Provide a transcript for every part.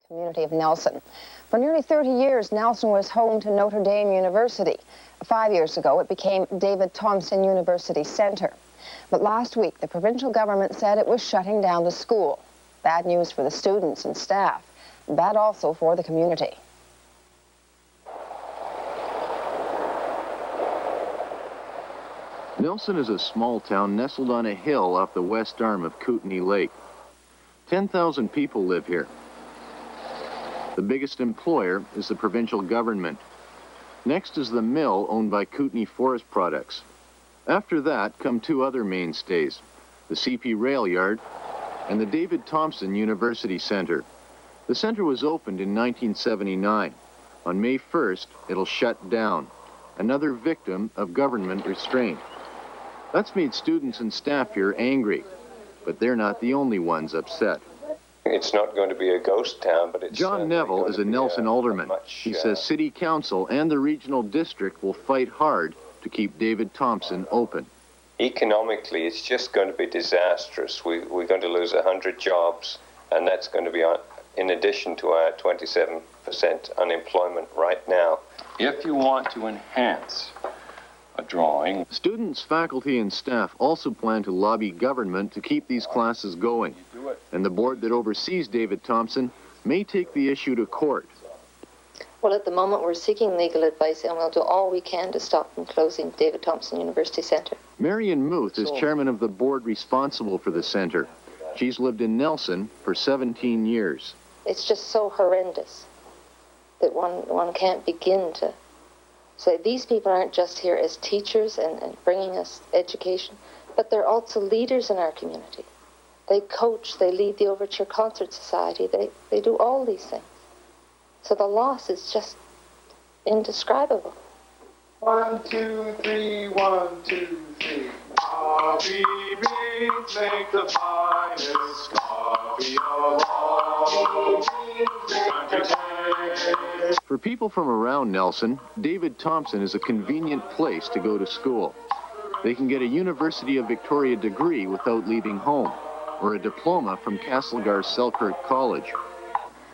community of Nelson. For nearly 30 years, Nelson was home to Notre Dame University. 5 years ago, it became David Thompson University Centre. But last week, the provincial government said it was shutting down the school. Bad news for the students and staff. Bad also for the community. Nelson is a small town nestled on a hill off the west arm of Kootenay Lake. 10,000 people live here. The biggest employer is the provincial government. Next is the mill owned by Kootenay Forest Products. After that come two other mainstays, the CP Rail Yard and the David Thompson University Centre. The centre was opened in 1979. On May 1st, it'll shut down, another victim of government restraint. That's made students and staff here angry, but they're not the only ones upset. It's not going to be a ghost town, but it's... John Neville is a Nelson alderman. He says City Council and the regional district will fight hard to keep David Thompson open. Economically, it's just going to be disastrous. We're going to lose 100 jobs, and that's going to be in addition to our 27% unemployment right now. If you want to enhance a drawing... Students, faculty, and staff also plan to lobby government to keep these classes going. And the board that oversees David Thompson may take the issue to court. Well, at the moment, we're seeking legal advice, and we'll do all we can to stop them closing David Thompson University Centre. Marion Muth is chairman of the board responsible for the centre. She's lived in Nelson for 17 years. It's just so horrendous that one can't begin to say these people aren't just here as teachers and bringing us education, but they're also leaders in our community. They coach, they lead the Overture Concert Society, they do all these things. So the loss is just indescribable. 1, 2, 3, 1, 2, 3. Coffee beans make the finest coffee of all. For people from around Nelson, David Thompson is a convenient place to go to school. They can get a University of Victoria degree without leaving home, or a diploma from Castlegar Selkirk College.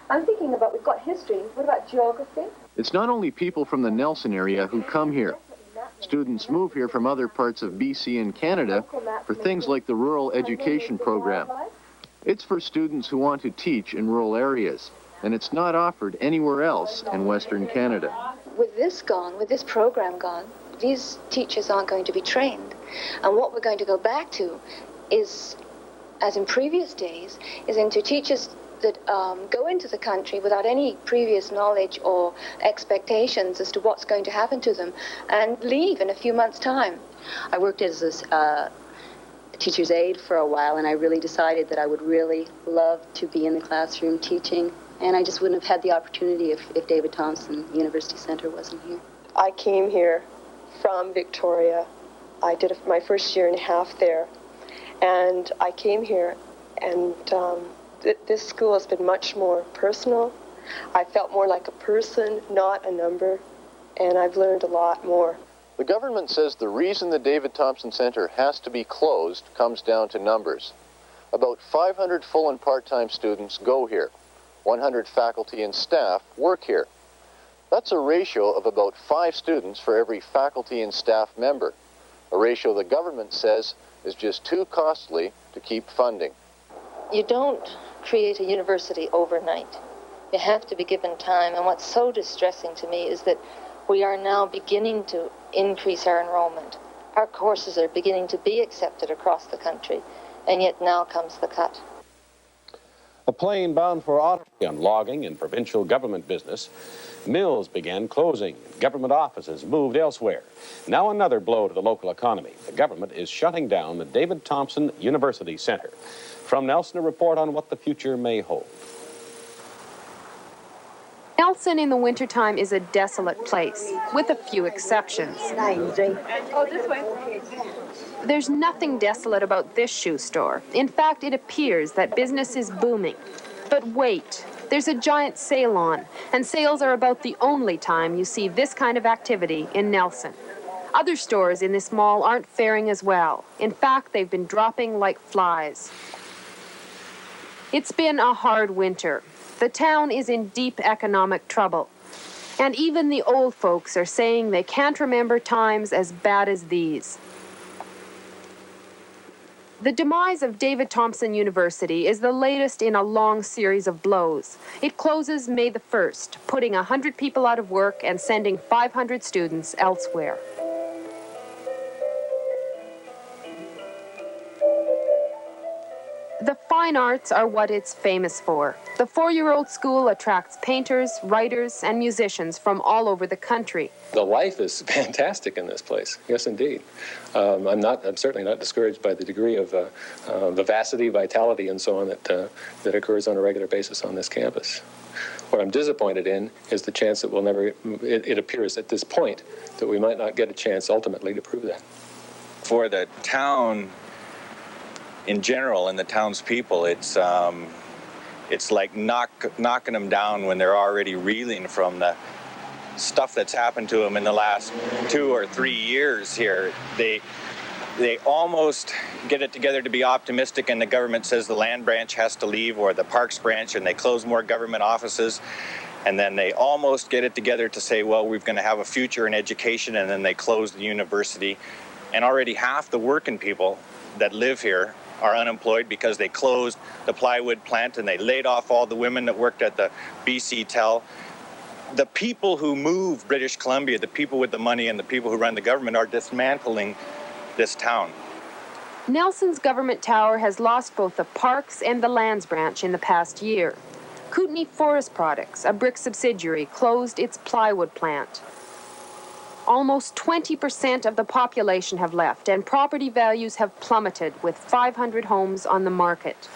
I'm thinking about, we've got history, what about geography? It's not only people from the Nelson area who come here. Students move here from other parts of BC and Canada for things like the Rural Education Program. It's for students who want to teach in rural areas, and it's not offered anywhere else in Western Canada. With this gone, with this program gone, these teachers aren't going to be trained. And what we're going to go back to is, as in previous days, is into teachers that go into the country without any previous knowledge or expectations as to what's going to happen to them and leave in a few months' time. I worked as a teacher's aide for a while, and I really decided that I would really love to be in the classroom teaching, and I just wouldn't have had the opportunity if David Thompson University Centre wasn't here. I came here from Victoria. I did my first year and a half there, and I came here, and this school has been much more personal. I felt more like a person, not a number, and I've learned a lot more. The government says the reason the David Thompson Centre has to be closed comes down to numbers. About 500 full and part-time students go here. 100 faculty and staff work here. That's a ratio of about 5 students for every faculty and staff member, a ratio the government says is just too costly to keep funding. You don't create a university overnight. You have to be given time, and what's so distressing to me is that we are now beginning to increase our enrollment. Our courses are beginning to be accepted across the country, and yet now comes the cut. A plane bound for Ottawa on logging and provincial government business. Mills began closing. Government offices moved elsewhere. Now another blow to the local economy. The government is shutting down the David Thompson University Centre. From Nelson, a report on what the future may hold. Nelson in the wintertime is a desolate place, with a few exceptions. Oh, this way. There's nothing desolate about this shoe store. In fact, it appears that business is booming. But wait, there's a giant sale on, and sales are about the only time you see this kind of activity in Nelson. Other stores in this mall aren't faring as well. In fact, they've been dropping like flies. It's been a hard winter. The town is in deep economic trouble. And even the old folks are saying they can't remember times as bad as these. The demise of David Thompson University is the latest in a long series of blows. It closes May the 1st, putting 100 people out of work and sending 500 students elsewhere. The fine arts are what it's famous for. The four-year-old school attracts painters, writers, and musicians from all over the country. The life is fantastic in this place. Yes, indeed. I'm certainly not discouraged by the degree of vivacity, vitality, and so on that occurs on a regular basis on this campus. What I'm disappointed in is the chance that we'll never, it appears at this point, that we might not get a chance ultimately to prove that. For the town in general and the townspeople, it's like knocking them down when they're already reeling from the stuff that's happened to them in the last 2 or 3 years here. They almost get it together to be optimistic, and the government says the land branch has to leave, or the parks branch, and they close more government offices. And then they almost get it together to say, well, we're going to have a future in education, and then they close the university. And already half the working people that live here are unemployed because they closed the plywood plant and they laid off all the women that worked at the BC Tel. The people who move British Columbia, the people with the money and the people who run the government, are dismantling this town. Nelson's government tower has lost both the parks and the lands branch in the past year. Kootenay Forest Products, a brick subsidiary, closed its plywood plant. Almost 20% of the population have left, and property values have plummeted, with 500 homes on the market.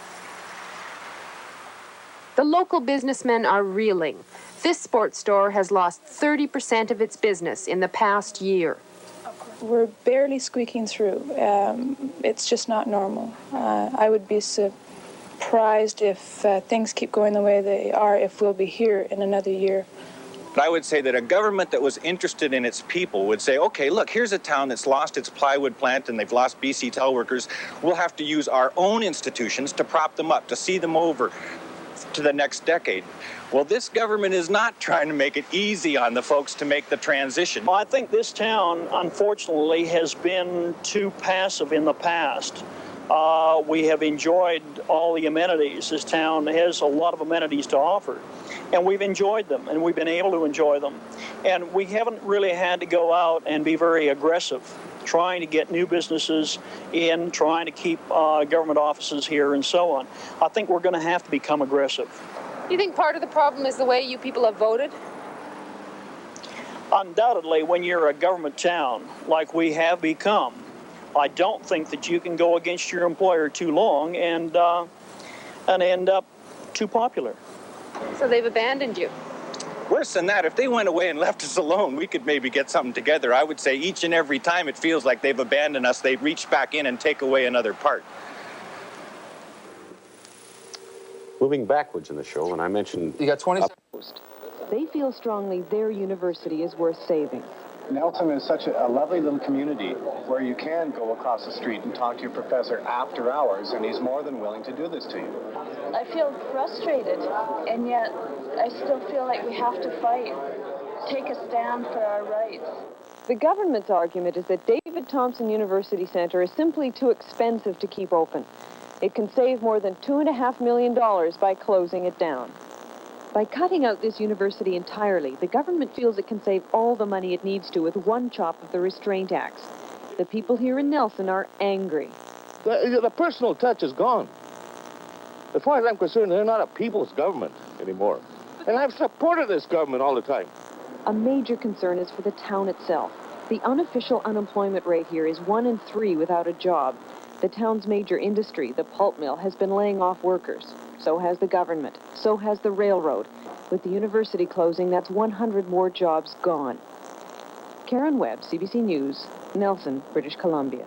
The local businessmen are reeling. This sports store has lost 30% of its business in the past year. We're barely squeaking through. It's just not normal. I would be surprised if things keep going the way they are, if we'll be here in another year. But I would say that a government that was interested in its people would say, okay, look, here's a town that's lost its plywood plant and they've lost BC Tel workers. We'll have to use our own institutions to prop them up, to see them over to the next decade. Well, this government is not trying to make it easy on the folks to make the transition. Well, I think this town, unfortunately, has been too passive in the past. We have enjoyed all the amenities. This town has a lot of amenities to offer, and we've enjoyed them, and we've been able to enjoy them. And we haven't really had to go out and be very aggressive, trying to get new businesses in, trying to keep government offices here, and so on. I think we're going to have to become aggressive. You think part of the problem is the way you people have voted? Undoubtedly, when you're a government town, like we have become, I don't think that you can go against your employer too long and end up too popular. So they've abandoned you? Worse than that, if they went away and left us alone, we could maybe get something together. I would say each and every time it feels like they've abandoned us, they reach back in and take away another part. Moving backwards in the show, and I mentioned... You got 20 seconds. They feel strongly their university is worth saving. Nelson is such a lovely little community where you can go across the street and talk to your professor after hours, and he's more than willing to do this to you. I feel frustrated, and yet I still feel like we have to fight, take a stand for our rights. The government's argument is that David Thompson University Centre is simply too expensive to keep open. It can save more than $2.5 million by closing it down. By cutting out this university entirely, the government feels it can save all the money it needs to with one chop of the Restraint Acts. The people here in Nelson are angry. The personal touch is gone. As far as I'm concerned, they're not a people's government anymore. And I've supported this government all the time. A major concern is for the town itself. The unofficial unemployment rate here is 1 in 3 without a job. The town's major industry, the pulp mill, has been laying off workers. So has the government. So has the railroad. With the university closing, that's 100 more jobs gone. Karen Webb, CBC News, Nelson, British Columbia.